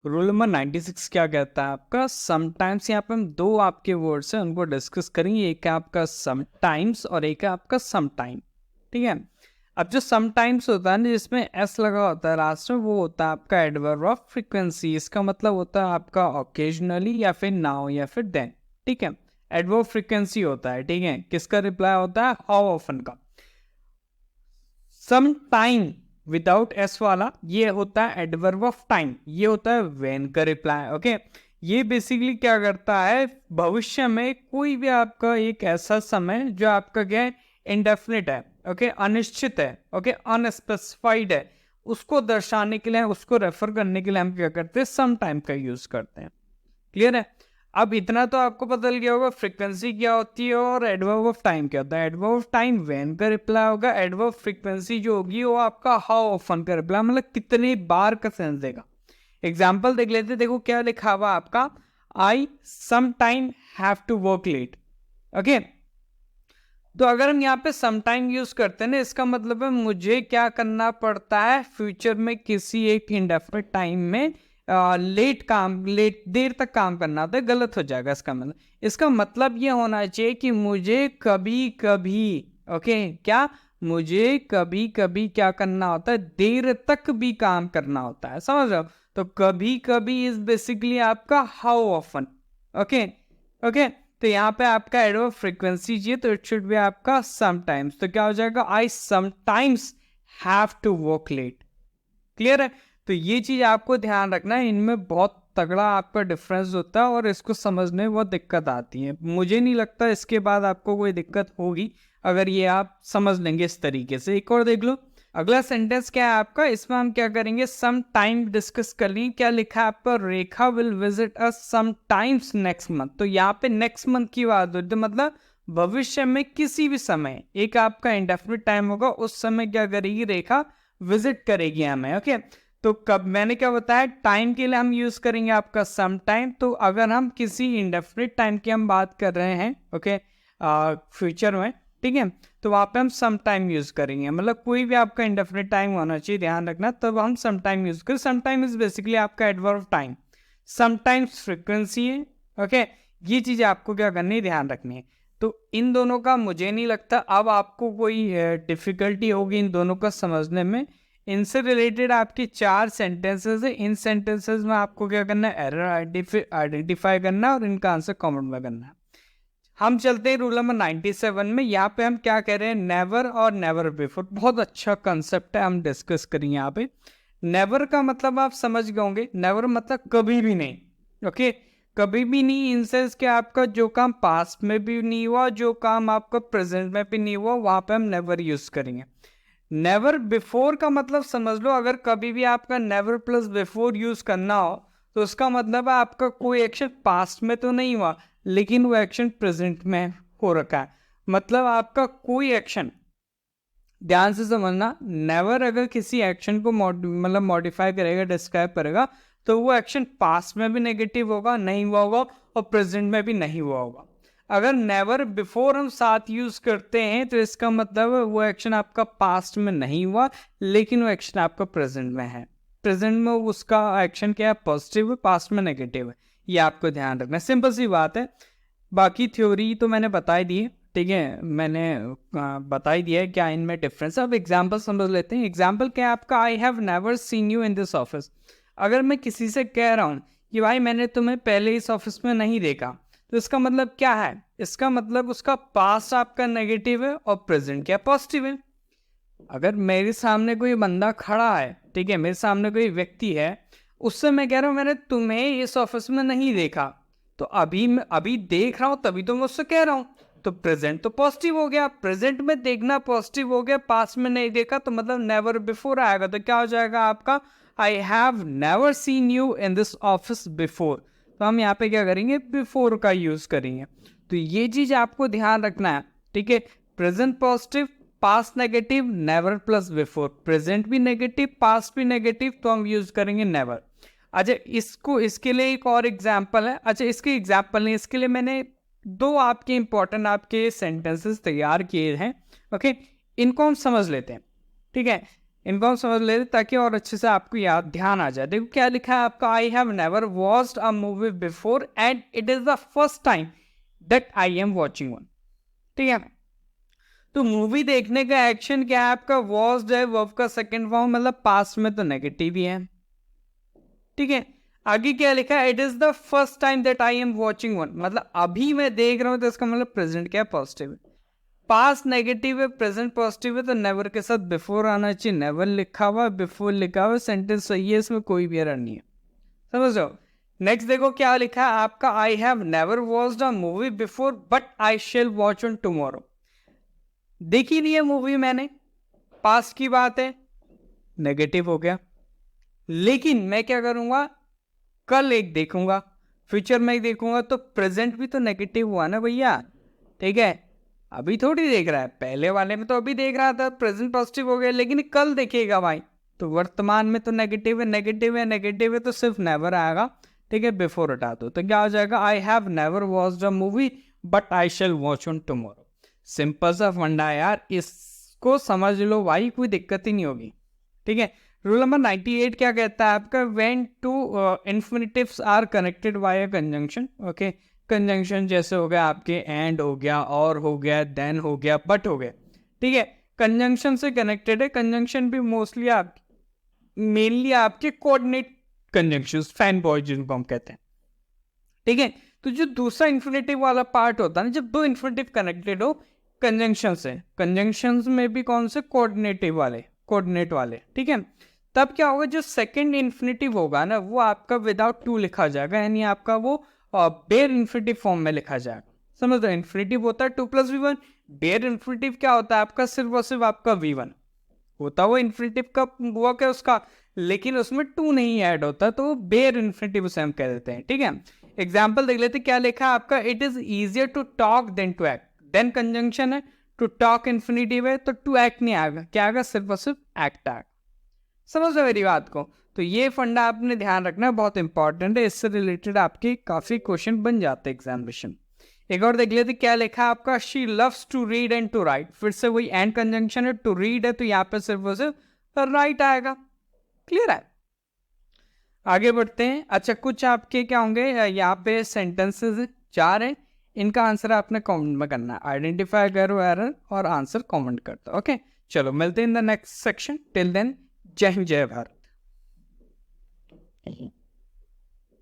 Rule number 96 क्या कहता है आपका? समटाइम्स। यहाँ पे हम दो आपके वर्ड्स हैं उनको डिस्कस करेंगे, एक है आपका समटाइम्स और एक है आपका समटाइम। ठीक है। अब जो समटाइम्स होता है ना, जिसमें एस लगा होता है लास्ट में, वो होता है आपका एडवर्ब ऑफ फ्रीक्वेंसी। इसका मतलब होता है आपका ओकेजनली या फिर नाउ या फिर देन। ठीक है। एडवर्ब फ्रीक्वेंसी होता है। ठीक है। किसका रिप्लाई होता है? हाउ ऑफन का। सम टाइम विदाउट एस वाला ये होता है एडवर्ब ऑफ टाइम, ये होता है व्हेन का रिप्लाई। ओके। ये बेसिकली क्या करता है, भविष्य में कोई भी आपका एक ऐसा समय जो आपका क्या है, इंडेफिनिट है, ओके, अनिश्चित है, ओके, अनस्पेसिफाइड है, उसको दर्शाने के लिए, उसको रेफर करने के लिए हम क्या करते हैं, सम टाइम का यूज करते हैं। क्लियर है? अब इतना तो आपको पता लग गया होगा फ्रीक्वेंसी क्या होती है और एडवर्ब ऑफ टाइम क्या होता है। एडवर्ब ऑफ टाइम व्हेन का रिप्लाई होगा, एडवर्ब फ्रीक्वेंसी जो होगी वो आपका हाउ ऑफन का रिप्लाई, मतलब कितने बार का सेंस देगा। एग्जाम्पल देख लेते, देखो क्या लिखा हुआ आपका, I some time have to work late. Okay. तो अगर हम यहाँ पे सम टाइम यूज करते हैं ना, इसका मतलब है मुझे क्या करना पड़ता है, फ्यूचर में किसी एक इंडेफिनिट टाइम में लेट देर तक काम करना होता है, गलत हो जाएगा इसका मतलब ये होना चाहिए कि मुझे कभी कभी, ओके, क्या, मुझे कभी कभी क्या करना होता है, देर तक भी काम करना होता है। समझ रहे हो? तो कभी कभी इज बेसिकली आपका हाउ ऑफन। ओके। ओके। तो यहाँ पे आपका एडवर्ब फ्रीक्वेंसी चाहिए, तो इट शुड बी आपका समटाइम्स। तो क्या हो जाएगा, I sometimes have to work late. Clear है? तो ये चीज आपको ध्यान रखना है, इनमें बहुत तगड़ा आपका डिफरेंस होता है और इसको समझने में बहुत दिक्कत आती है। मुझे नहीं लगता इसके बाद आपको कोई दिक्कत होगी अगर ये आप समझ लेंगे इस तरीके से। एक और देख लो, अगला सेंटेंस क्या है आपका, इसमें हम क्या करेंगे, सम टाइम डिस्कस कर लेंगे। क्या लिखा है आपका, Rekha will visit us some times next month. तो यहाँ पे नेक्स्ट मंथ की बात होती है, मतलब भविष्य में किसी भी समय एक आपका इंडेफिनिट टाइम होगा, उस समय क्या करेगी रेखा, विजिट करेगी हमें। ओके। तो कब, मैंने क्या बताया, टाइम के लिए हम यूज करेंगे आपका सम टाइम। तो अगर हम किसी इंडेफिनिट टाइम की हम बात कर रहे हैं, ओके, फ्यूचर में, ठीक है, तो वहां पे हम सम टाइम यूज करेंगे। मतलब कोई भी आपका इंडेफिनिट टाइम होना चाहिए, ध्यान रखना, तब हम सम टाइम यूज करें। सम टाइम इज बेसिकली आपका एडवर्ब टाइम, समटाइम्स फ्रीक्वेंसी है। ओके। ये चीज आपको क्या करनी है, ध्यान रखनी है। तो इन दोनों का मुझे नहीं लगता अब आपको कोई डिफिकल्टी होगी इन दोनों का समझने में। इनसे रिलेटेड आपके 4 सेंटेंसेस है, इन सेंटेंसेस में आपको क्या करना है, एरर आइडेंटिफाई करना है और इनका आंसर कमेंट में करना है। हम चलते हैं रूल नंबर 97 में। यहाँ पे हम क्या कह रहे हैं, नेवर और नेवर बिफोर। बहुत अच्छा कंसेप्ट है, हम डिस्कस करेंगे यहाँ पे। नेवर का मतलब आप समझ गए होंगे, नेवर मतलब कभी भी नहीं। ओके। कभी भी नहीं इन सेंस कि आपका जो काम पास्ट में भी नहीं हुआ, जो काम आपका प्रेजेंट में भी नहीं हुआ, वहां पे हम नेवर यूज करेंगे। नेवर बिफोर का मतलब समझ लो, अगर कभी भी आपका नेवर प्लस बिफोर यूज करना हो तो उसका मतलब है आपका कोई एक्शन पास्ट में तो नहीं हुआ, लेकिन वो एक्शन प्रेजेंट में हो रखा है। मतलब आपका कोई एक्शन, ध्यान से समझना, नेवर अगर किसी एक्शन को मतलब मॉडिफाई करेगा, डिस्क्राइब करेगा, तो वो एक्शन पास्ट में भी नेगेटिव होगा, नहीं हुआ होगा, और प्रेजेंट में भी नहीं हुआ होगा। अगर नेवर बिफोर हम साथ यूज करते हैं तो इसका मतलब वो एक्शन आपका पास्ट में नहीं हुआ, लेकिन वो एक्शन आपका प्रेजेंट में है। प्रेजेंट में उसका एक्शन क्या है, पॉजिटिव है, पास्ट में नेगेटिव है। ये आपको ध्यान रखना है, सिंपल सी बात है। बाकी थ्योरी तो मैंने बता ही दी है, ठीक है, मैंने बता ही दिया है क्या इनमें डिफरेंस है। अब एग्जाम्पल समझ लेते हैं। एग्जाम्पल क्या है आपका, I have never seen you in this office. अगर मैं किसी से कह रहा हूँ कि भाई मैंने तुम्हें पहले इस ऑफिस में नहीं देखा, तो इसका मतलब क्या है, इसका मतलब उसका पास्ट आपका नेगेटिव है और प्रेजेंट क्या पॉजिटिव है। अगर मेरे सामने कोई बंदा खड़ा है, ठीक है, मेरे सामने कोई व्यक्ति है, उससे मैं कह रहा हूँ मैंने तुम्हें इस ऑफिस में नहीं देखा, तो अभी देख रहा हूं तभी तो मैं उससे कह रहा हूं, तो प्रेजेंट तो पॉजिटिव हो गया, प्रेजेंट में देखना पॉजिटिव हो गया, पास्ट में नहीं देखा तो मतलब नेवर बिफोर आएगा। तो क्या हो जाएगा आपका, I have never seen you in this office before. तो हम यहाँ पे क्या करेंगे, बिफोर का यूज करेंगे। तो ये चीज आपको ध्यान रखना है, ठीक है। Present positive, past negative, never plus before. Present भी नेगेटिव, पास्ट भी नेगेटिव, तो हम यूज करेंगे नेवर। अच्छा, इसके लिए एक और एग्जाम्पल है। अच्छा, इसके एग्जाम्पल नहीं, इसके लिए मैंने 2 आपके इंपॉर्टेंट आपके सेंटेंसेस तैयार किए हैं। ओके, इनको हम समझ लेते हैं, ठीक है। इनको हम समझ लेते ताकि और अच्छे से आपको याद ध्यान आ जाए। देखो क्या लिखा है आपका, I have never watched a movie before and it is the first time that I am watching one. ठीक है, तो मूवी देखने का एक्शन क्या है आपका, वॉच्ड है, वर्ब का सेकंड फॉर्म, मतलब पास्ट में तो नेगेटिव ही है। ठीक है, आगे क्या लिखा है, it is the first time that I am watching one, मतलब अभी मैं देख रहा हूं, तो इसका मतलब प्रेजेंट क्या है, पॉजिटिव है। पास्ट नेगेटिव है, प्रेजेंट पॉजिटिव है, तो नेवर के साथ बिफोर आना चाहिए। नेवर लिखा हुआ, बिफोर लिखा हुआ, सेंटेंस सही है, इसमें कोई भी एरर नहीं है। समझ लो। नेक्स्ट देखो क्या लिखा है आपका, I have never watched a movie before but I shall watch on tomorrow. देखी नहीं है मूवी मैंने, पास्ट की बात है, नेगेटिव हो गया। लेकिन मैं क्या करूंगा, कल एक देखूंगा, फ्यूचर में एक देखूंगा, तो प्रेजेंट भी तो नेगेटिव हुआ ना भैया। ठीक है, अभी थोड़ी देख रहा है, पहले वाले में तो अभी देख रहा था, प्रेजेंट पॉजिटिव हो गया, लेकिन कल देखेगा भाई, तो वर्तमान में तो नेगेटिव है, नेगेटिव है, नेगेटिव है, तो सिर्फ नेवर आएगा। ठीक है, बिफोर हटा दो, तो क्या हो जाएगा, I have never watched a movie but I shall watch on tomorrow. Simple सा फंडा है यार, इसको समझ लो भाई, कोई दिक्कत ही नहीं होगी। ठीक है, रूल नंबर 98 क्या कहता है आपका, when two infinitives are connected by a conjunction. Okay, conjunction जैसे हो गया आपके एंड हो गया, और हो गया, देन हो गया, बट हो गया। ठीक है, कंजंक्शन से कनेक्टेड है। कंजंक्शन भी मोस्टली आप मेनली आपके कोऑर्डिनेट कंजंक्शन, फैन बॉय जिनको हम कहते हैं। ठीक है, तो जो दूसरा इन्फिनेटिव वाला पार्ट होता है ना, जब दो इन्फिनेटिव कनेक्टेड हो कंजंक्शन से, कंजंक्शन में भी कौन से, कोऑर्डिनेटिव वाले, कोऑर्डिनेट वाले। ठीक है, तब क्या होगा, जो सेकंड इन्फिनेटिव होगा ना, वो आपका विदाउट टू लिखा जाएगा, यानी आपका वो बेयर इन्फिनेटिव फॉर्म में लिखा जाएगा। समझ रहे, इन्फिनेटिव होता है 2+v1, बेयर इन्फिनेटिव क्या होता है आपका, सिर्फ और सिर्फ आपका v1 होता है, वो इन्फिनेटिव का हुआ क्या उसका, लेकिन उसमें टू नहीं ऐड होता, तो बेयर इन्फिनेटिव उसे हम कह देते हैं। ठीक है, एग्जाम्पल देख लेते क्या लिखा है आपका, it is easier to talk than to act. Then conjunction है, टू टॉक इन्फिनेटिव है, तो टू एक्ट नहीं आएगा, क्या आएगा, सिर्फ और सिर्फ एक्ट आएगा। समझ लो मेरी बात को, तो ये फंडा आपने ध्यान रखना, बहुत इंपॉर्टेंट है, इससे रिलेटेड आपके काफी क्वेश्चन बन जाते हैं एग्जामिनेशन। एक और देख लेते क्या लिखा है आपका, she loves to read and to write. फिर से वही एंड कंजंक्शन है, टू रीड है, तो यहाँ पे सिर्फ और सिर्फ राइट आएगा। क्लियर है, आगे बढ़ते हैं। अच्छा, कुछ आपके क्या होंगे यहाँ पे, सेंटेंसेस 4 हैं, इनका आंसर आपने कमेंट में करना है, आइडेंटिफाई करो एरर और आंसर कमेंट कर दो। ओके, चलो मिलते हैं in the next section, till then जय हिंद जय भारत।